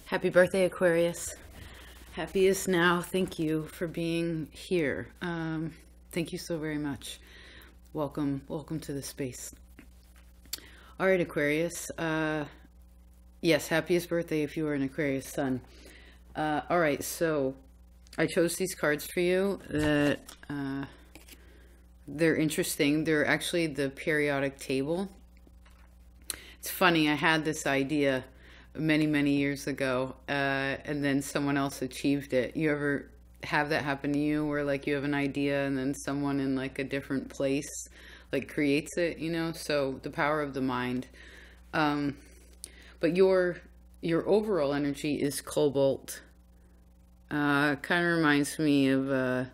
Happy birthday, Aquarius. Happiest now. Thank you for being here. Thank you so very much. Welcome to the space. All right, Aquarius. Yes, happiest birthday if you are an Aquarius sun. All right, so I chose these cards for you that they're interesting. They're actually the periodic table. It's funny, I had this idea many years ago, and then someone else achieved it. You ever have that happen to you, where like you have an idea and then someone in like a different place like creates it, you know? So the power of the mind. But your overall energy is cobalt. Kind of reminds me of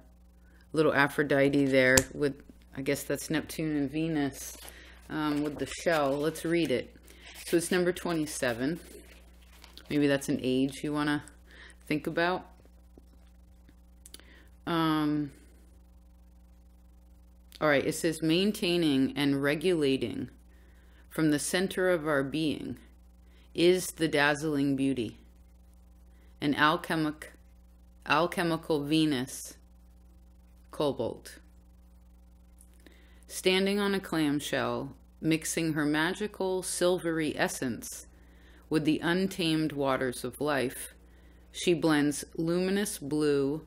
little Aphrodite there with, I guess that's Neptune and Venus, with the shell. Let's read it. So it's number 27. Maybe that's an age you want to think about. All right, it says maintaining and regulating from the center of our being is the dazzling beauty. An alchemical Venus, cobalt. Standing on a clamshell, mixing her magical silvery essence with the untamed waters of life, she blends luminous blue,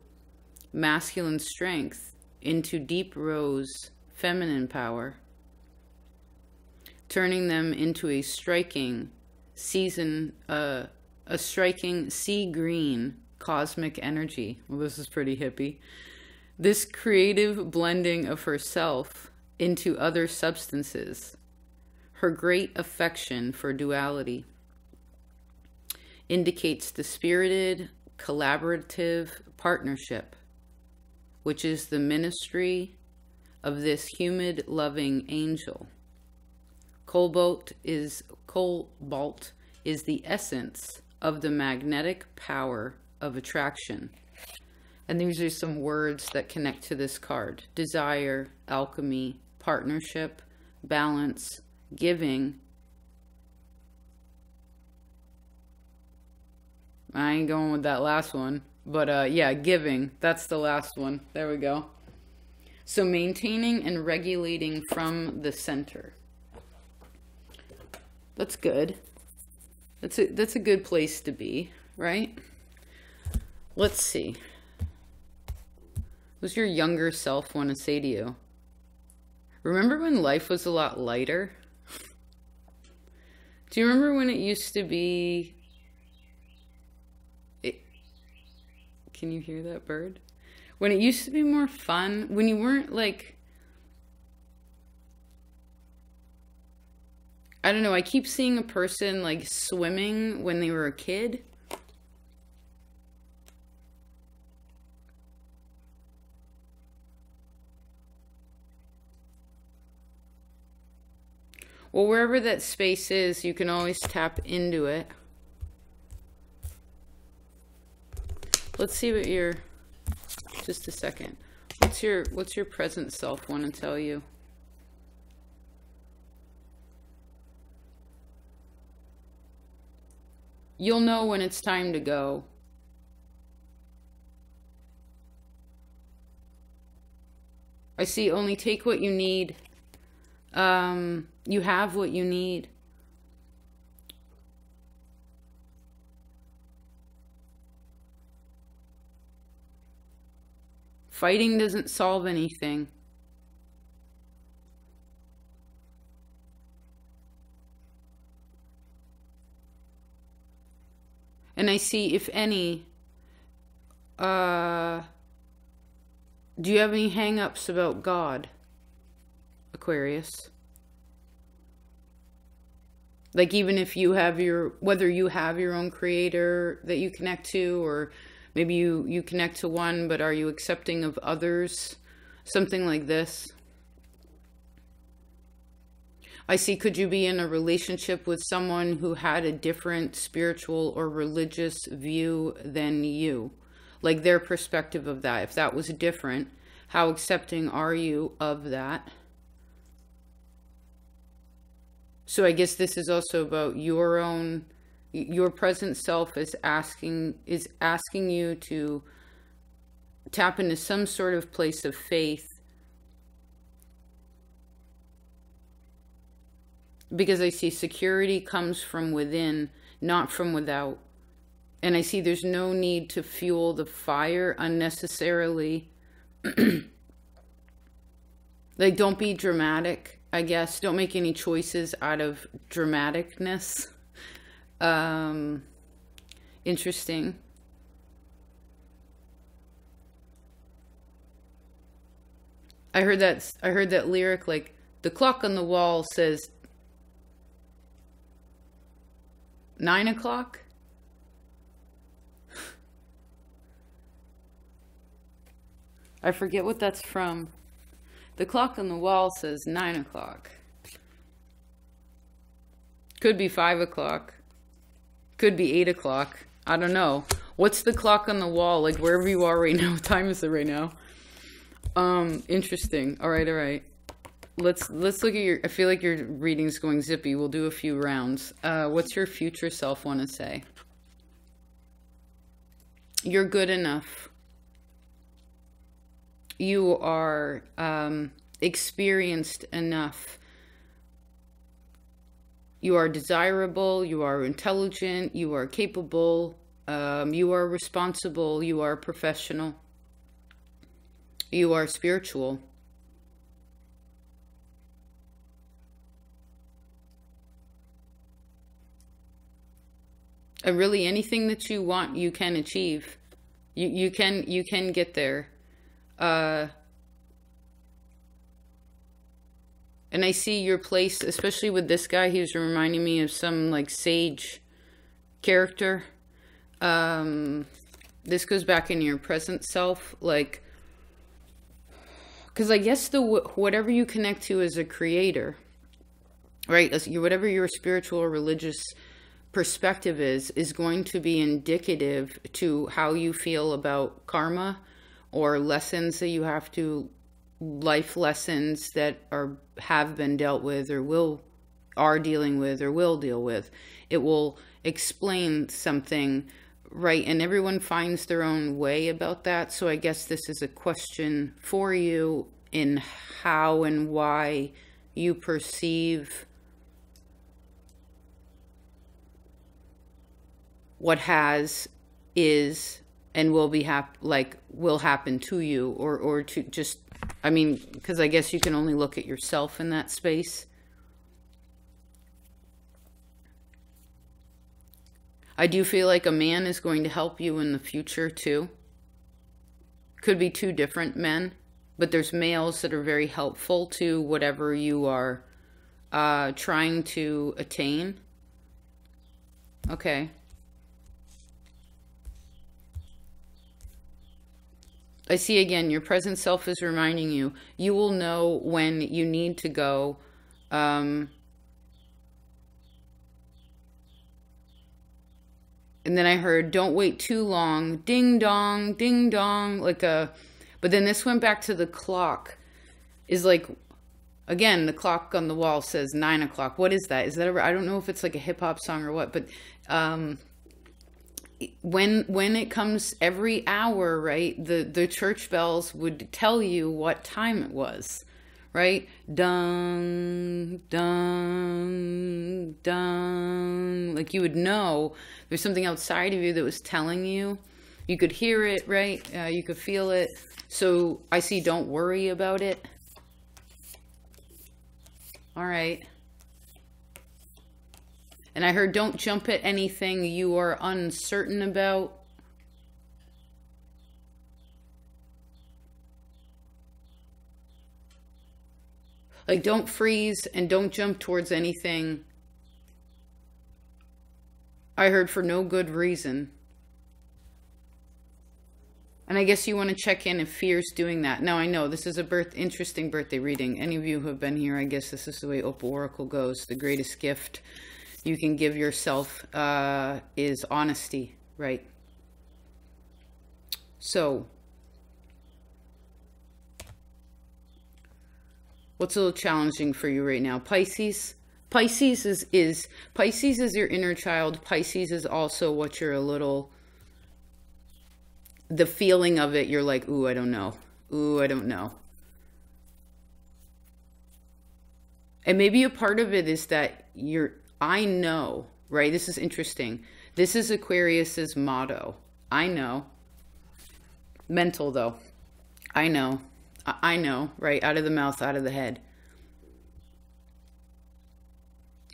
masculine strength into deep rose, feminine power, turning them into a striking sea green cosmic energy. Well, this is pretty hippie. This creative blending of herself into other substances, her great affection for duality, indicates the spirited, collaborative partnership, which is the ministry of this humid, loving angel. Cobalt is the essence of the magnetic power of attraction. And these are some words that connect to this card: desire, alchemy, partnership, balance, giving. I ain't going with that last one, but yeah, giving. That's the last one. There we go. So maintaining and regulating from the center. That's good. That's a good place to be, right? Let's see. What's your younger self want to say to you? Remember when life was a lot lighter? Do you remember when it used to be... Can you hear that bird? When it used to be more fun, when you weren't like... I don't know, I keep seeing a person like swimming when they were a kid. Well, wherever that space is, you can always tap into it. Let's see what your, just a second. What's your present self want to tell you? You'll know when it's time to go. I see only take what you need. You have what you need. Fighting doesn't solve anything. And I see, if any, do you have any hang-ups about God, Aquarius? Like, even if you have whether you have your own creator that you connect to, or maybe you connect to one, but are you accepting of others? Something like this. I see, could you be in a relationship with someone who had a different spiritual or religious view than you? Like their perspective of that. If that was different, how accepting are you of that? So I guess this is also about your own Your present self is asking you to tap into some sort of place of faith, because I see security comes from within, not from without. And I see there's no need to fuel the fire unnecessarily. Like, don't be dramatic, I guess. Don't make any choices out of dramaticness. Interesting. I heard that lyric, like, the clock on the wall says 9 o'clock. I forget what that's from. The clock on the wall says 9 o'clock. Could be 5 o'clock. Could be 8 o'clock. I don't know. What's the clock on the wall? Like, wherever you are right now, what time is it right now? Interesting. All right. Let's look at your, I feel like your reading's going zippy. We'll do a few rounds. What's your future self want to say? You're good enough. You are experienced enough. You are desirable. You are intelligent. You are capable. You are responsible. You are professional. You are spiritual. And really, anything that you want, you can achieve. You can get there. And I see your place, especially with this guy. He was reminding me of some like sage character. This goes back into your present self, like, because I guess whatever you connect to as a creator, right? Whatever your spiritual or religious perspective is going to be indicative to how you feel about karma or lessons that you have to, life lessons that have been dealt with or are dealing with or will deal with. It will explain something, right? And everyone finds their own way about that. So I guess this is a question for you in how and why you perceive what is and will be will happen to you, or to just, I mean, because I guess you can only look at yourself in that space. I do feel like a man is going to help you in the future too. Could be two different men, but there's males that are very helpful to whatever you are trying to attain. Okay. I see again, your present self is reminding you, you will know when you need to go. And then I heard, don't wait too long. Ding dong, but then this went back to the clock. Is like, again, the clock on the wall says 9 o'clock. What is that? Is that I don't know if it's like a hip hop song or what, but when it comes every hour, right, the church bells would tell you what time it was, right? Dung, dung, dung. Like, you would know there's something outside of you that was telling you. You could hear it, right? You could feel it. So I see, don't worry about it. All right. And I heard, don't jump at anything you are uncertain about. Like, don't freeze and don't jump towards anything. I heard, for no good reason. And I guess you want to check in if fear's doing that. Now, I know this is a interesting birthday reading. Any of you who have been here, I guess this is the way Opal Oracle goes. The greatest gift you can give yourself is honesty, right? So, what's a little challenging for you right now? Pisces Pisces is your inner child. Pisces is also what you're a little, the feeling of it, you're like, ooh, I don't know. Ooh, I don't know. And maybe a part of it is that I know, right? This is interesting. This is Aquarius's motto. I know. Mental though. I know. I know, right? Out of the mouth, out of the head.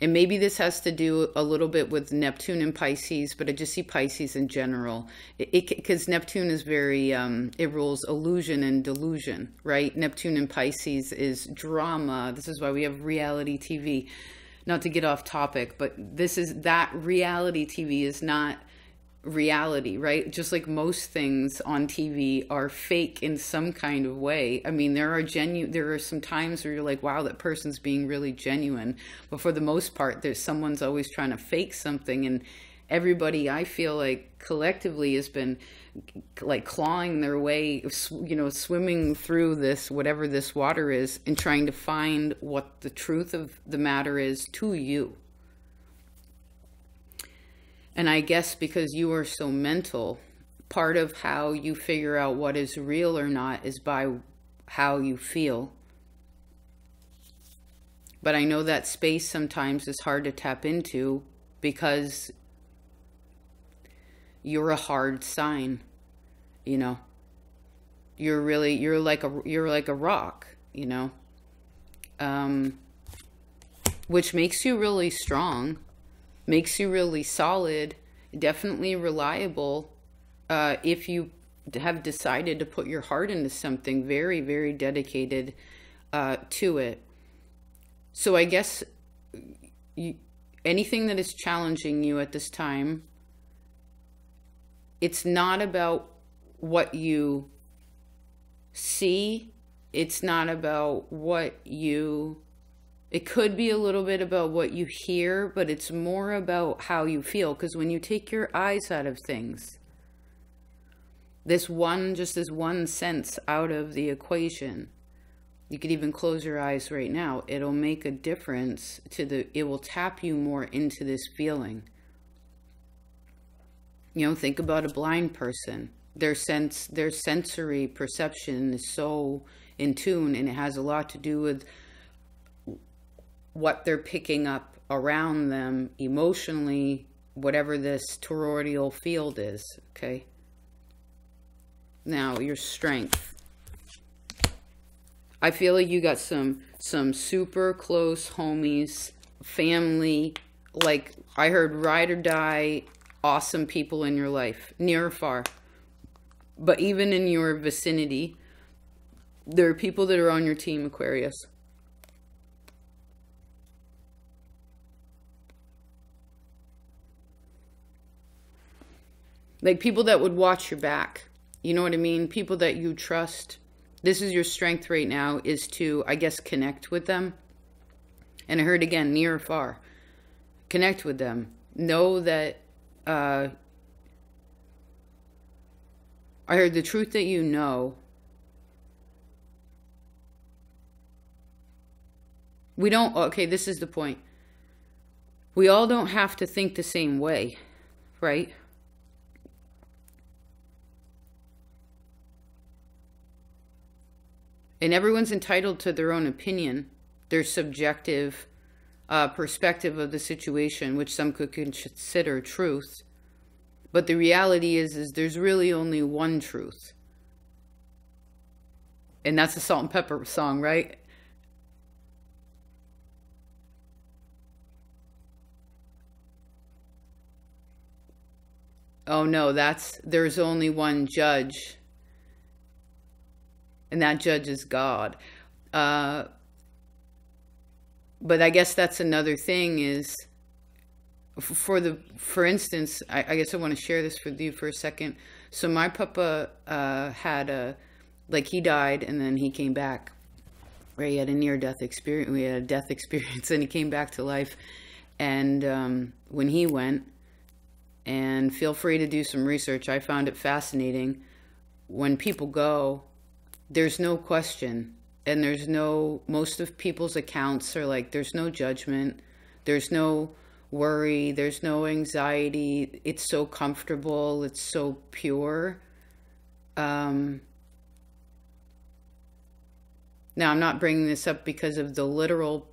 And maybe this has to do a little bit with Neptune and Pisces, but I just see Pisces in general. Because Neptune is very, it rules illusion and delusion, right? Neptune and Pisces is drama. This is why we have reality TV. Not to get off topic, but that reality TV is not reality, right? Just like most things on TV are fake in some kind of way. I mean, there are some times where you're like, wow, that person's being really genuine, but for the most part, someone's always trying to fake something. And everybody, I feel like collectively, has been like clawing their way, swimming through this, whatever this water is, and trying to find what the truth of the matter is to you. And I guess because you are so mental, part of how you figure out what is real or not is by how you feel. But I know that space sometimes is hard to tap into because you're a hard sign, You're like a rock, which makes you really strong. Makes you really solid, definitely reliable, if you have decided to put your heart into something, very, very dedicated to it. So I guess anything that is challenging you at this time, it's not about what you see. It's not about it could be a little bit about what you hear, but it's more about how you feel. Because when you take your eyes out of things, this one sense out of the equation, you could even close your eyes right now. It'll make a difference it will tap you more into this feeling. Think about a blind person. Their sensory perception is so in tune, and it has a lot to do with what they're picking up around them emotionally, whatever this toroidal field is, okay? Now, your strength. I feel like you got some super close homies, family, like I heard ride or die, awesome people in your life, near or far. But even in your vicinity, there are people that are on your team, Aquarius. Like people that would watch your back. You know what I mean? People that you trust. This is your strength right now, is to, I guess, connect with them. And I heard again, near or far. Connect with them. Know that, I heard the truth that you know. Okay, this is the point. We all don't have to think the same way, right? And everyone's entitled to their own opinion, their subjective perspective of the situation, which some could consider truth. But the reality is there's really only one truth. And that's the Salt and Pepper song, right? Oh no, there's only one judge. And that judge is God. But I guess that's another thing is, for instance, I guess I want to share this with you for a second. So my papa had he died and then he came back. Right, he had a near-death experience. We had a death experience and he came back to life. And when he went, and feel free to do some research, I found it fascinating. When people go, there's no question, and most of people's accounts are like, there's no judgment, There's no worry, there's no anxiety. It's so comfortable, it's so pure. Now, I'm not bringing this up because of the literal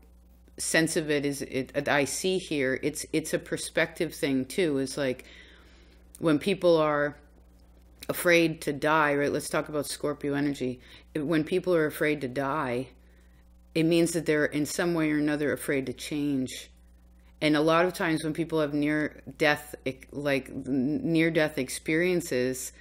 sense of it I see here. It's a perspective thing too. It's like when people are afraid to die, right? Let's talk about Scorpio energy. When people are afraid to die, it means that they're in some way or another afraid to change. And a lot of times when people have near-death experiences,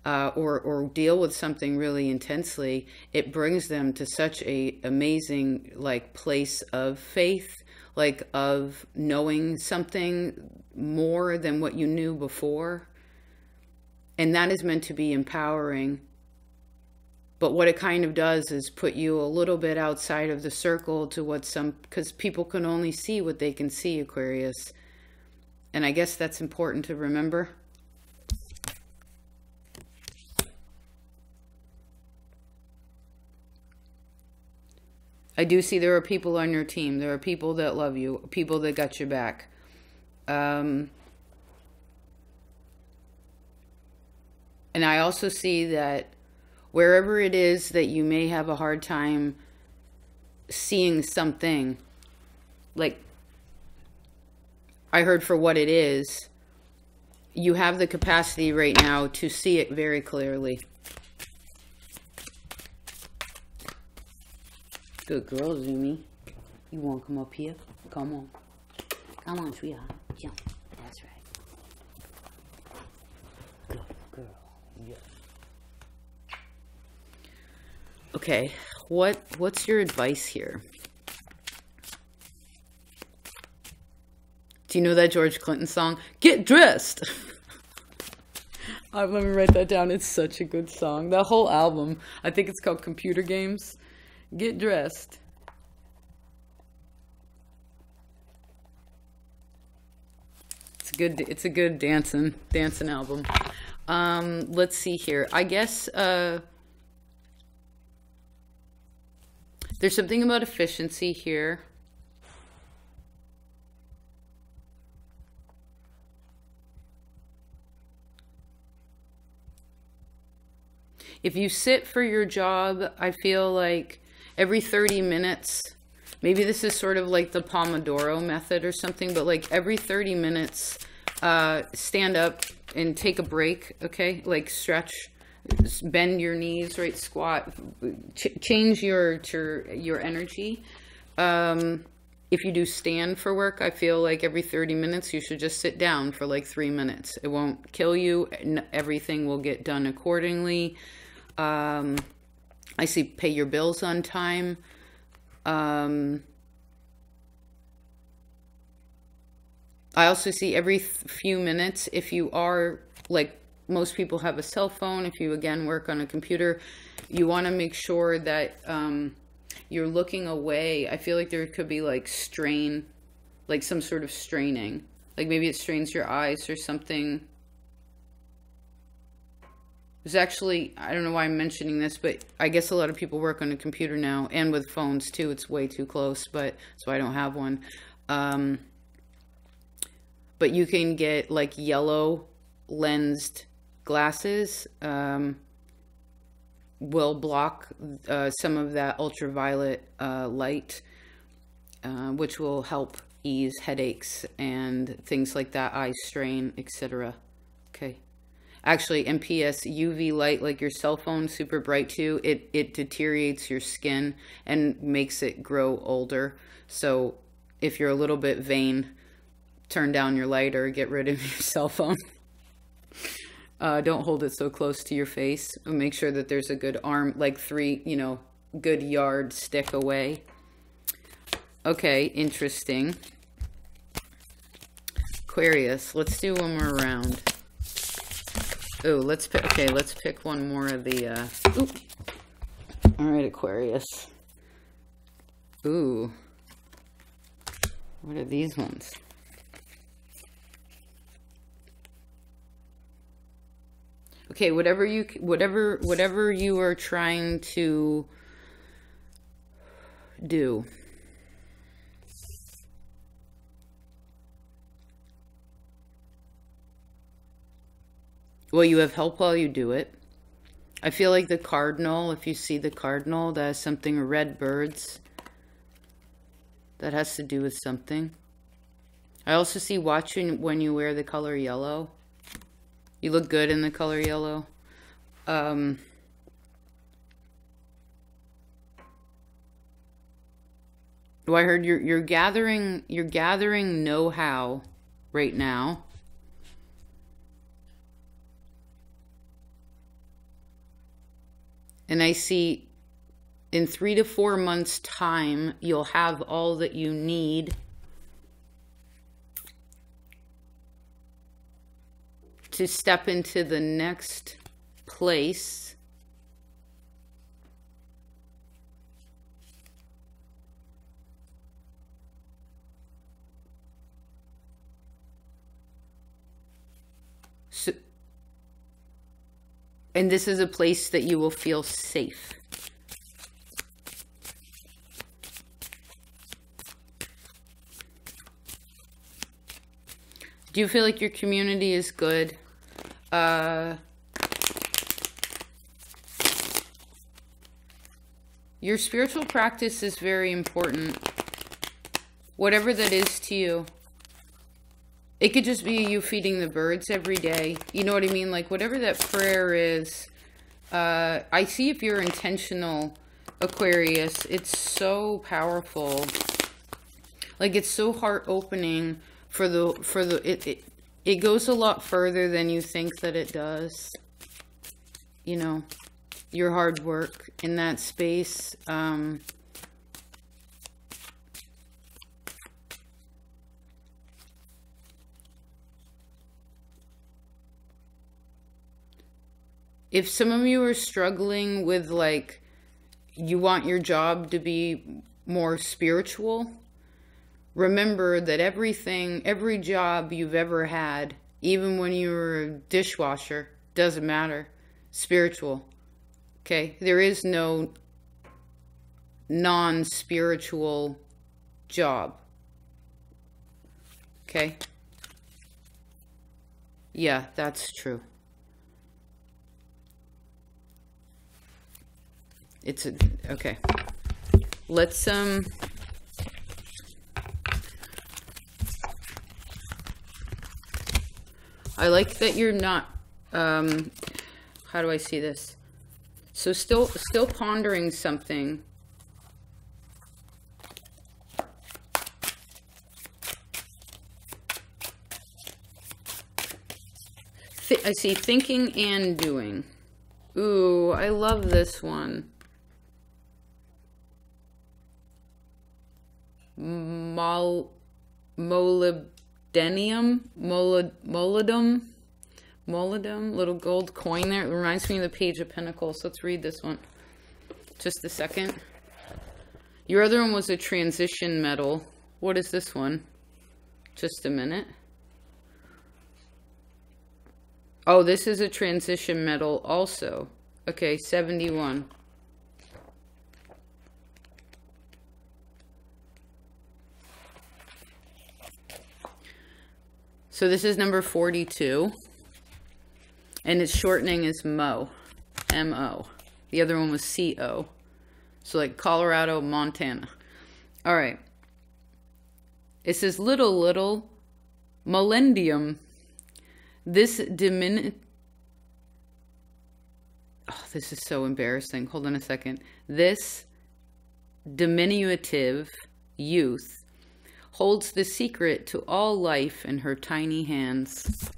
or deal with something really intensely, it brings them to such a amazing place of faith, of knowing something more than what you knew before. And that is meant to be empowering. But what it kind of does is put you a little bit outside of the circle to because people can only see what they can see, Aquarius. And I guess that's important to remember. I do see there are people on your team. There are people that love you, people that got your back. And I also see that wherever it is that you may have a hard time seeing something, I heard for what it is, you have the capacity right now to see it very clearly. Good girl, Zumi. You want to come up here? Come on. Come on, sweetheart. Yeah, that's right. Good girl. Yeah. Okay, what's your advice here? Do you know that George Clinton song? Get dressed! Let me write that down. It's such a good song. That whole album, I think it's called Computer Games. Get dressed. It's a good dancing album. Let's see here. I guess there's something about efficiency here. If you sit for your job, I feel like every 30 minutes, maybe this is sort of like the Pomodoro method or something, but every 30 minutes, stand up and take a break, okay? Stretch, bend your knees, right? Squat, change your energy. If you do stand for work, I feel like every 30 minutes you should just sit down for 3 minutes. It won't kill you. Everything will get done accordingly. I see pay your bills on time. I also see every few minutes, if you are, most people have a cell phone, if you, again, work on a computer, you want to make sure that you're looking away. I feel like there could be, strain, some sort of straining. Maybe it strains your eyes or something. There's actually, I don't know why I'm mentioning this, but I guess a lot of people work on a computer now, and with phones too. It's way too close, but so I don't have one. But you can get yellow lensed glasses. Will block some of that ultraviolet light, which will help ease headaches and things like that, eye strain, etc. Okay. Actually, MPS UV light, like your cell phone, super bright too, it deteriorates your skin and makes it grow older. So if you're a little bit vain, turn down your light or get rid of your cell phone. Don't hold it so close to your face. Make sure that there's a good arm, 3, good yard stick away. Okay, interesting. Aquarius, let's do one more round. Oh, let's pick one more of the, all right, Aquarius. Ooh. What are these ones? Okay, whatever you are trying to do. Well, you have help while you do it. I feel like the cardinal, if you see the cardinal, that has something, red birds. That has to do with something. I also see watching when you wear the color yellow. You look good in the color yellow. Well, I heard you're gathering know-how right now. And I see in 3 to 4 months' time, you'll have all that you need to step into the next place. So, and this is a place that you will feel safe. Do you feel like your community is good? Your spiritual practice is very important. Whatever that is to you. It could just be you feeding the birds every day. You know what I mean? Like whatever that prayer is. I see if you're intentional, Aquarius, it's so powerful. Like it's so heart opening for it goes a lot further than you think that it does. You know, your hard work in that space. If some of you are struggling with, like, you want your job to be more spiritual, remember that every job you've ever had, even when you were a dishwasher, doesn't matter. Spiritual. Okay? There is no non-spiritual job. Okay? Yeah, that's true. Okay. Let's I like that you're not how do I see this? So still pondering something. I see thinking and doing. Ooh, I love this one. Molybdenum, little gold coin there. It reminds me of the Page of Pentacles. Let's read this one. Just a second. Your other one was a transition metal. What is this one? Just a minute. Oh, this is a transition metal also. Okay, 71. So this is number 42. And its shortening is Mo. M-O. The other one was C-O. So like Colorado, Montana. All right. It says little millennium. This this is so embarrassing. Hold on a second. This diminutive youth holds the secret to all life in her tiny hands.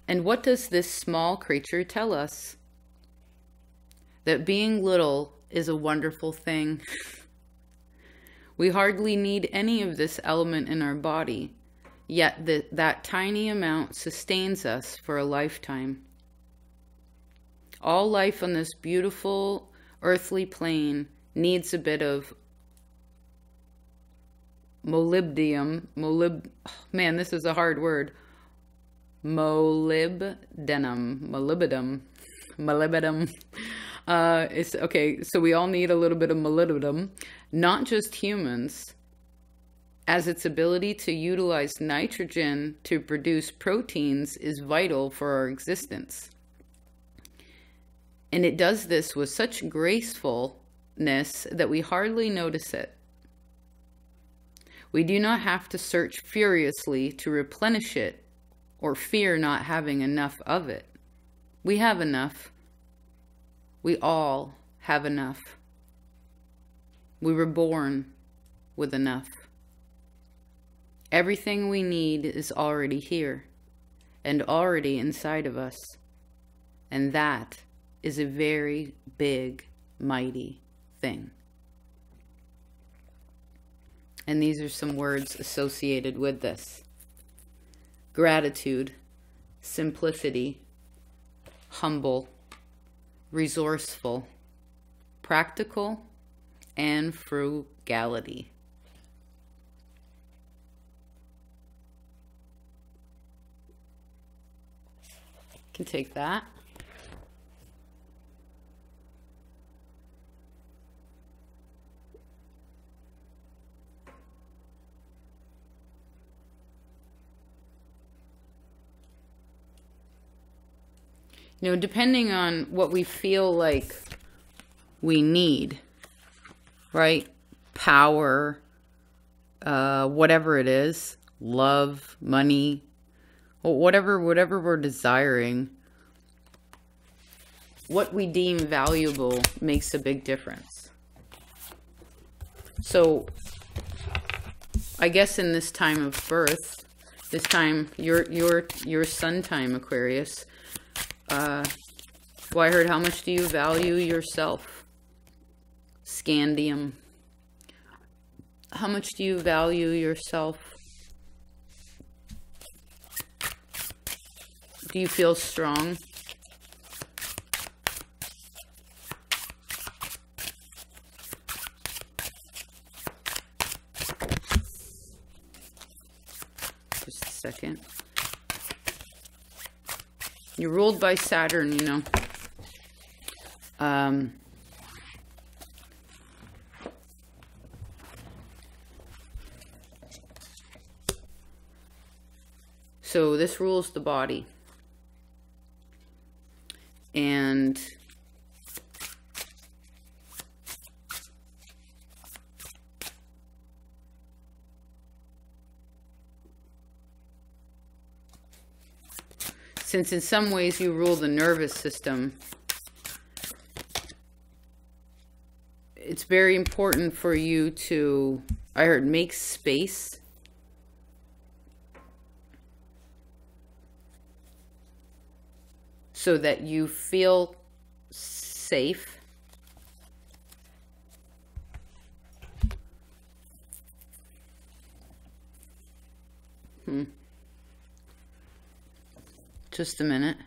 And what does this small creature tell us? That being little is a wonderful thing. We hardly need any of this element in our body, yet that tiny amount sustains us for a lifetime. All life on this beautiful earthly plane needs a bit of molybdenum. Man, this is a hard word. Molybdenum. It's okay. So we all need a little bit of molybdenum. Not just humans. as its ability to utilize nitrogen to produce proteins is vital for our existence. And it does this with such gracefulness that we hardly notice it. We do not have to search furiously to replenish it or fear not having enough of it. We have enough. We all have enough. We were born with enough. Everything we need is already here and already inside of us. And that is a very big, mighty thing. And these are some words associated with this: gratitude, simplicity, humble, resourceful, practical, and frugality. Can take that. You know, depending on what we feel like we need, right? Power, whatever it is, love, money, whatever we're desiring, what we deem valuable makes a big difference. So I guess in this time of birth, this time, your sun time, Aquarius, well, I heard, how much do you value yourself? Scandium. How much do you value yourself? Do you feel strong? Just a second. You're ruled by Saturn, you know. So this rules the body. And since in some ways you rule the nervous system, it's very important for you to, I heard, make space so that you feel safe. Just a minute.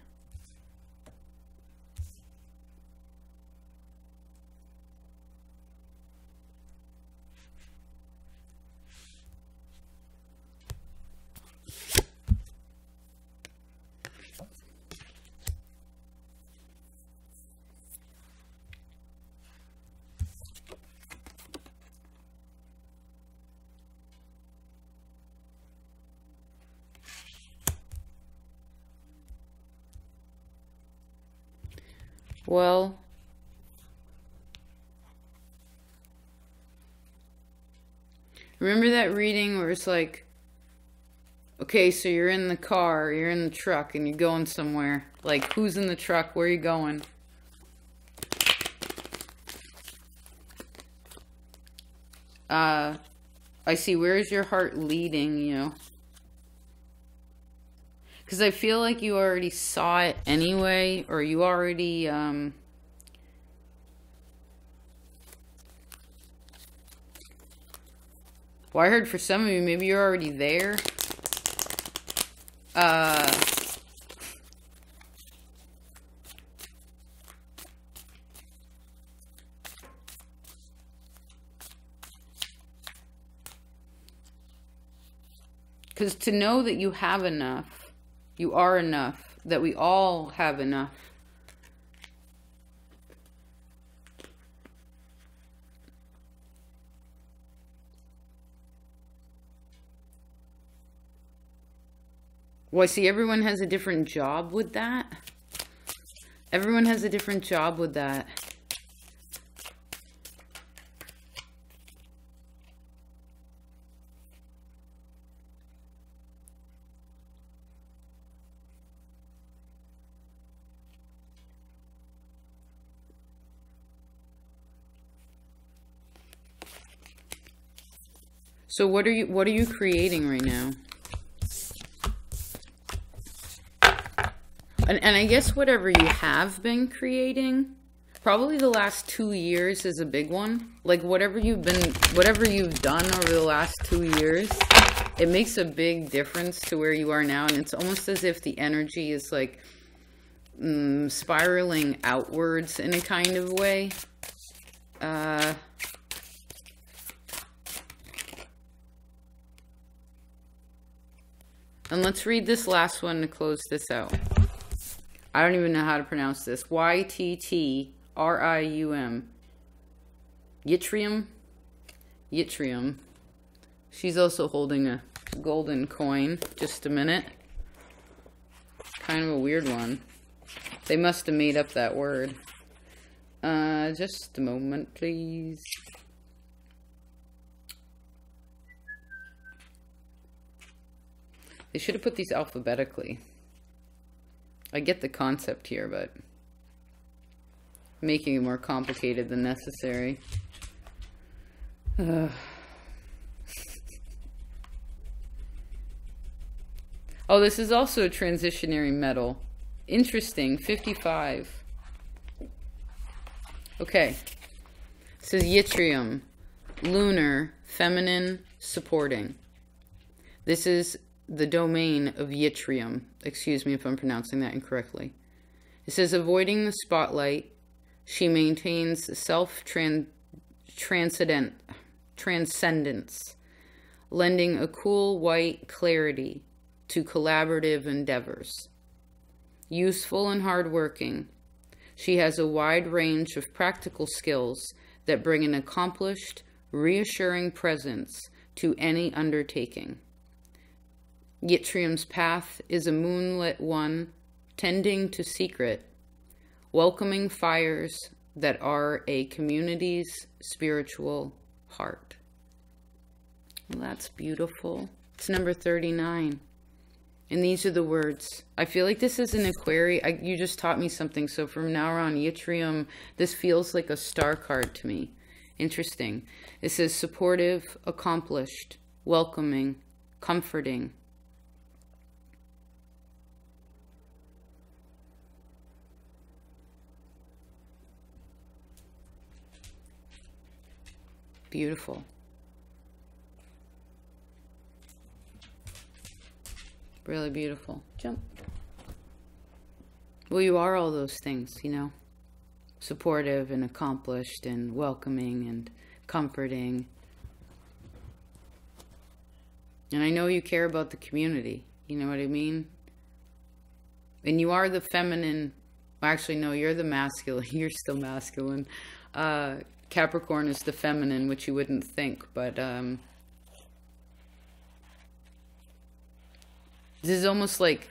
Well, remember that reading where it's like, okay, so you're in the car, you're in the truck, and you're going somewhere. Like, who's in the truck? Where are you going? I see, where's your heart leading you? Because I feel like you already saw it anyway, or you already, well, I heard for some of you, maybe you're already there. Because to know that you have enough, you are enough, that we all have enough. Well, I see everyone has a different job with that. Everyone has a different job with that. So what are you creating right now? And I guess whatever you have been creating, probably the last 2 years is a big one. Like whatever you've done over the last 2 years, it makes a big difference to where you are now. And it's almost as if the energy is like spiraling outwards in a kind of way. And let's read this last one to close this out. I don't even know how to pronounce this. Yttrium. Yttrium? Yttrium. She's also holding a golden coin. Just a minute. Kind of a weird one. They must have made up that word. Just a moment, please. They should have put these alphabetically. I get the concept here, but making it more complicated than necessary. Oh, this is also a transitionary metal. Interesting, 55. Okay. It says yttrium, lunar, feminine, supporting. This is the domain of yttrium. Excuse me if I'm pronouncing that incorrectly. It says, avoiding the spotlight, she maintains transcendence, lending a cool white clarity to collaborative endeavors. Useful and hardworking, she has a wide range of practical skills that bring an accomplished, reassuring presence to any undertaking. Yttrium's path is a moonlit one, tending to secret, welcoming fires that are a community's spiritual heart. Well, that's beautiful. It's number 39. And these are the words. I feel like this is an Aquarius. You just taught me something. So from now on, yttrium, this feels like a star card to me. Interesting. It says supportive, accomplished, welcoming, comforting. Beautiful. Really beautiful. Jump. Well, you are all those things, you know. Supportive and accomplished and welcoming and comforting. And I know you care about the community. You know what I mean? And you are the feminine. Actually, no, you're the masculine. You're still masculine. Capricorn is the feminine, which you wouldn't think, but this is almost like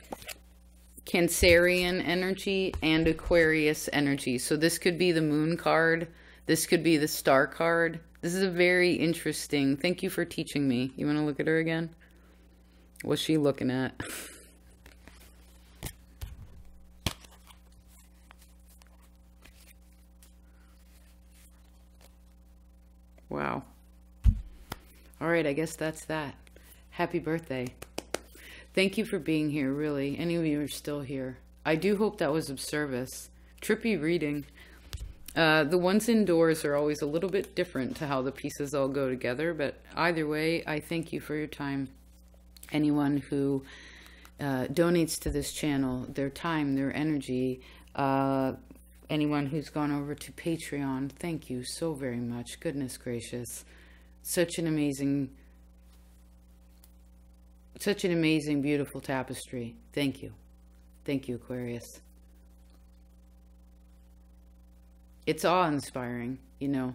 Cancerian energy and Aquarius energy. So this could be the moon card. This could be the star card. This is a very interesting. Thank you for teaching me. You want to look at her again? What's she looking at? Wow. All right, I guess that's that. Happy birthday. Thank you for being here, really. Any of you are still here. I do hope that was of service. Trippy reading. The ones indoors are always a little bit different to how the pieces all go together, but either way, I thank you for your time. Anyone who donates to this channel, their time, their energy, anyone who's gone over to Patreon, thank you so very much. Goodness gracious. Such an amazing, beautiful tapestry. Thank you. Thank you, Aquarius. It's awe-inspiring, you know,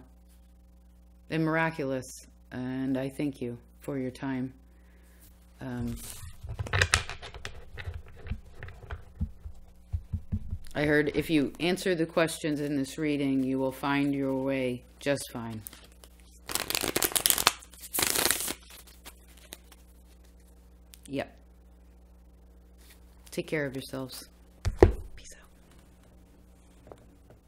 and miraculous. And I thank you for your time. I heard if you answer the questions in this reading, you will find your way just fine. Yep. Take care of yourselves.